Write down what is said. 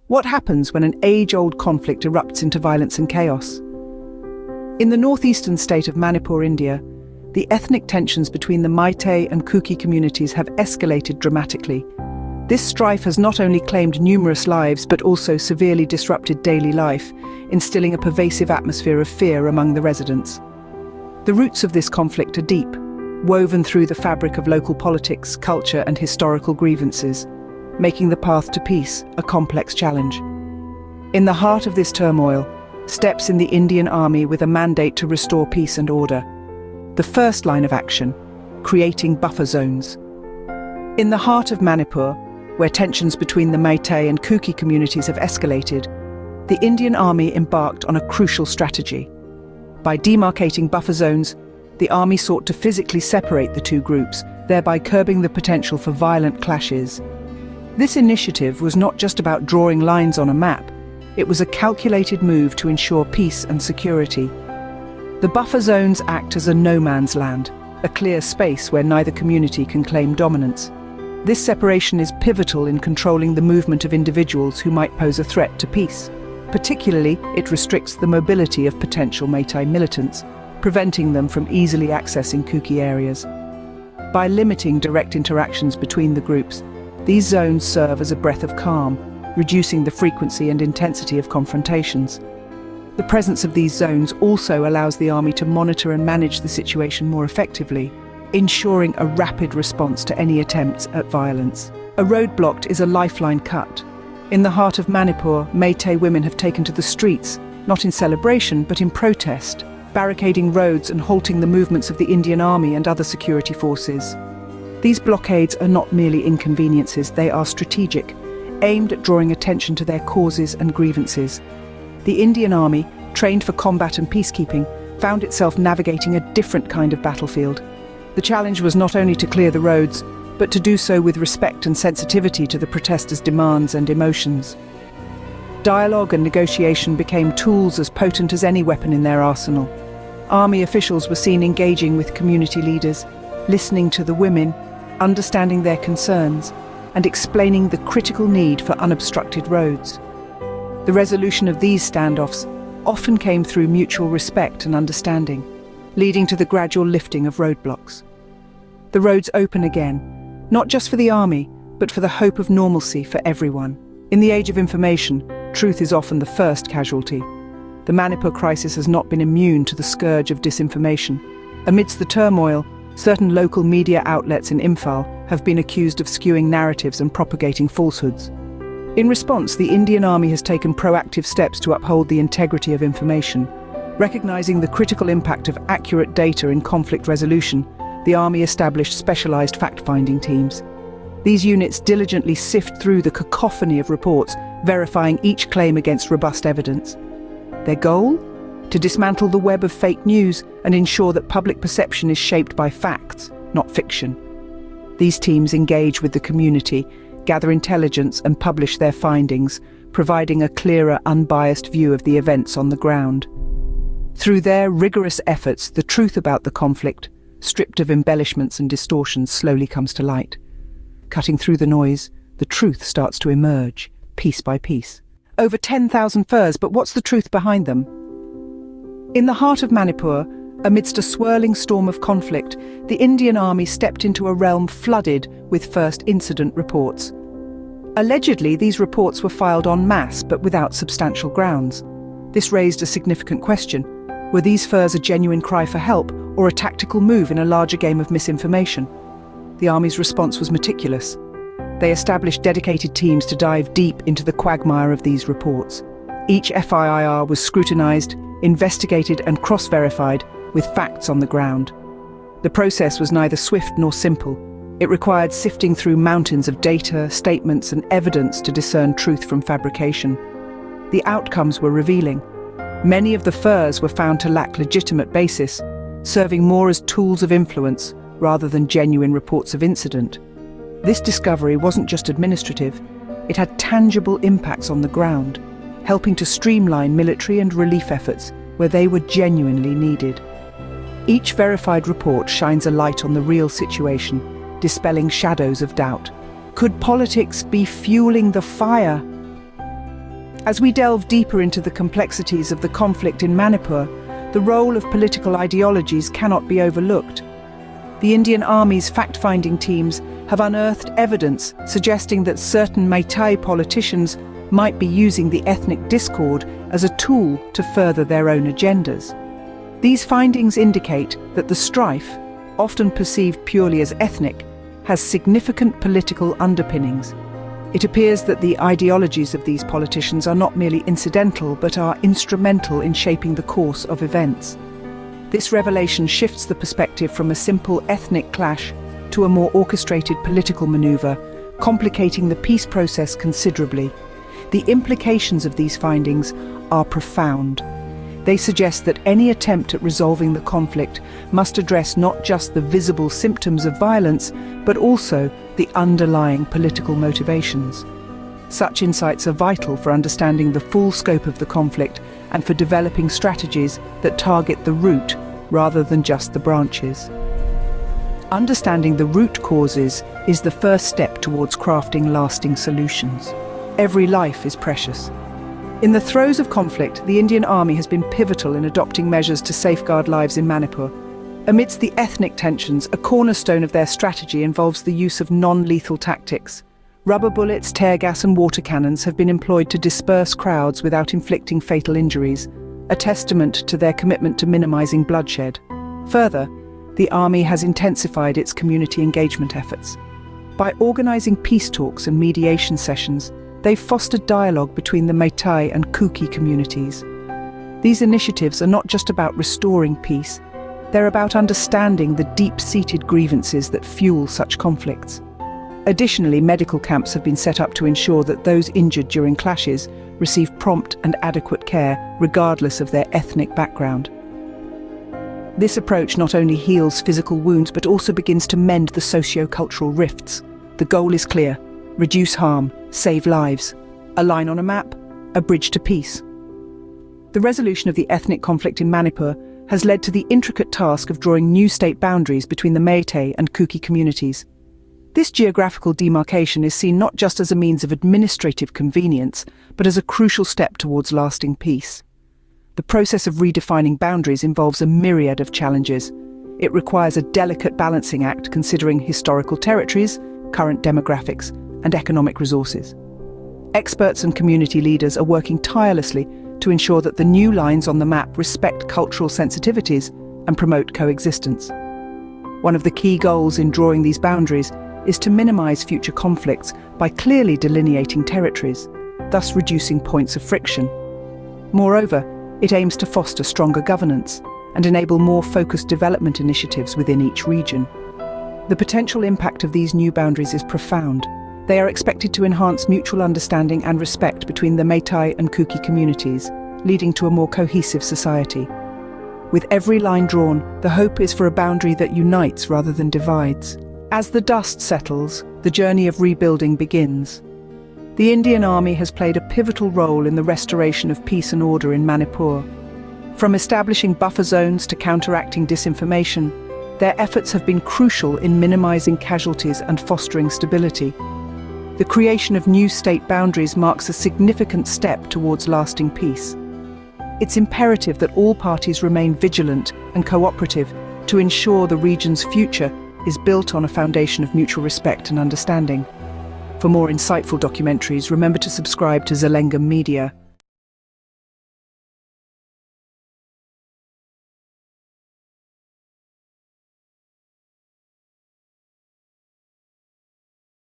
What happens when an age-old conflict erupts into violence and chaos? In the northeastern state of Manipur, India, the ethnic tensions between the Meitei and Kuki communities have escalated dramatically. This strife has not only claimed numerous lives but also severely disrupted daily life, instilling a pervasive atmosphere of fear among the residents. The roots of this conflict are deep, woven through the fabric of local politics, culture, and historical grievances, making the path to peace a complex challenge. In the heart of this turmoil steps in the Indian Army with a mandate to restore peace and order. The first line of action: creating buffer zones. In the heart of Manipur, where tensions between the Meitei and Kuki communities have escalated, the Indian Army embarked on a crucial strategy. By demarcating buffer zones, the army sought to physically separate the two groups, thereby curbing the potential for violent clashes. This initiative was not just about drawing lines on a map, it was a calculated move to ensure peace and security. The buffer zones act as a no-man's land, a clear space where neither community can claim dominance. This separation is pivotal in controlling the movement of individuals who might pose a threat to peace. Particularly, it restricts the mobility of potential Meitei militants, preventing them from easily accessing Kuki areas. By limiting direct interactions between the groups, these zones serve as a breath of calm, reducing the frequency and intensity of confrontations. The presence of these zones also allows the army to monitor and manage the situation more effectively, ensuring a rapid response to any attempts at violence. A roadblock is a lifeline cut. In the heart of Manipur, Meitei women have taken to the streets, not in celebration but in protest, barricading roads and halting the movements of the Indian Army and other security forces. These blockades are not merely inconveniences, they are strategic, aimed at drawing attention to their causes and grievances. The Indian Army, trained for combat and peacekeeping, found itself navigating a different kind of battlefield. The challenge was not only to clear the roads, but to do so with respect and sensitivity to the protesters' demands and emotions. Dialogue and negotiation became tools as potent as any weapon in their arsenal. Army officials were seen engaging with community leaders, listening to the women, understanding their concerns, and explaining the critical need for unobstructed roads. The resolution of these standoffs often came through mutual respect and understanding, leading to the gradual lifting of roadblocks. The roads open again, not just for the army, but for the hope of normalcy for everyone. In the age of information, truth is often the first casualty. The Manipur crisis has not been immune to the scourge of disinformation. Amidst the turmoil, certain local media outlets in Imphal have been accused of skewing narratives and propagating falsehoods. In response, the Indian Army has taken proactive steps to uphold the integrity of information. Recognizing the critical impact of accurate data in conflict resolution, the Army established specialized fact-finding teams. These units diligently sift through the cacophony of reports, verifying each claim against robust evidence. Their goal? To dismantle the web of fake news and ensure that public perception is shaped by facts, not fiction. These teams engage with the community, gather intelligence and publish their findings, providing a clearer, unbiased view of the events on the ground. Through their rigorous efforts, the truth about the conflict, stripped of embellishments and distortions, slowly comes to light. Cutting through the noise, the truth starts to emerge, piece by piece. Over 10,000 furs, but what's the truth behind them? In the heart of Manipur, amidst a swirling storm of conflict, the Indian Army stepped into a realm flooded with first incident reports. Allegedly, these reports were filed en masse, but without substantial grounds. This raised a significant question. Were these furs a genuine cry for help, or a tactical move in a larger game of misinformation? The Army's response was meticulous. They established dedicated teams to dive deep into the quagmire of these reports. Each FIIR was scrutinized, investigated and cross-verified with facts on the ground. The process was neither swift nor simple. It required sifting through mountains of data, statements and evidence to discern truth from fabrication. The outcomes were revealing. Many of the furs were found to lack legitimate basis, serving more as tools of influence rather than genuine reports of incident. This discovery wasn't just administrative, it had tangible impacts on the ground, helping to streamline military and relief efforts where they were genuinely needed. Each verified report shines a light on the real situation, dispelling shadows of doubt. Could politics be fueling the fire? As we delve deeper into the complexities of the conflict in Manipur, the role of political ideologies cannot be overlooked. The Indian Army's fact-finding teams have unearthed evidence suggesting that certain Meitei politicians might be using the ethnic discord as a tool to further their own agendas. These findings indicate that the strife, often perceived purely as ethnic, has significant political underpinnings. It appears that the ideologies of these politicians are not merely incidental but are instrumental in shaping the course of events. This revelation shifts the perspective from a simple ethnic clash to a more orchestrated political maneuver, complicating the peace process considerably. The implications of these findings are profound. They suggest that any attempt at resolving the conflict must address not just the visible symptoms of violence, but also the underlying political motivations. Such insights are vital for understanding the full scope of the conflict and for developing strategies that target the root rather than just the branches. Understanding the root causes is the first step towards crafting lasting solutions. Every life is precious. In the throes of conflict, the Indian Army has been pivotal in adopting measures to safeguard lives in Manipur. Amidst the ethnic tensions, a cornerstone of their strategy involves the use of non-lethal tactics. Rubber bullets, tear gas and water cannons have been employed to disperse crowds without inflicting fatal injuries, a testament to their commitment to minimizing bloodshed. Further, the Army has intensified its community engagement efforts. By organizing peace talks and mediation sessions, they've fostered dialogue between the Meitei and Kuki communities. These initiatives are not just about restoring peace, they're about understanding the deep-seated grievances that fuel such conflicts. Additionally, medical camps have been set up to ensure that those injured during clashes receive prompt and adequate care, regardless of their ethnic background. This approach not only heals physical wounds, but also begins to mend the socio-cultural rifts. The goal is clear: reduce harm, save lives. A line on a map, a bridge to peace. The resolution of the ethnic conflict in Manipur has led to the intricate task of drawing new state boundaries between the Meitei and Kuki communities. This geographical demarcation is seen not just as a means of administrative convenience, but as a crucial step towards lasting peace. The process of redefining boundaries involves a myriad of challenges. It requires a delicate balancing act considering historical territories, current demographics, and economic resources. Experts and community leaders are working tirelessly to ensure that the new lines on the map respect cultural sensitivities and promote coexistence. One of the key goals in drawing these boundaries is to minimize future conflicts by clearly delineating territories, thus reducing points of friction. Moreover, it aims to foster stronger governance and enable more focused development initiatives within each region. The potential impact of these new boundaries is profound. They are expected to enhance mutual understanding and respect between the Meitei and Kuki communities, leading to a more cohesive society. With every line drawn, the hope is for a boundary that unites rather than divides. As the dust settles, the journey of rebuilding begins. The Indian Army has played a pivotal role in the restoration of peace and order in Manipur. From establishing buffer zones to counteracting disinformation, their efforts have been crucial in minimizing casualties and fostering stability. The creation of new state boundaries marks a significant step towards lasting peace. It's imperative that all parties remain vigilant and cooperative to ensure the region's future is built on a foundation of mutual respect and understanding. For more insightful documentaries, remember to subscribe to Zelengam Media.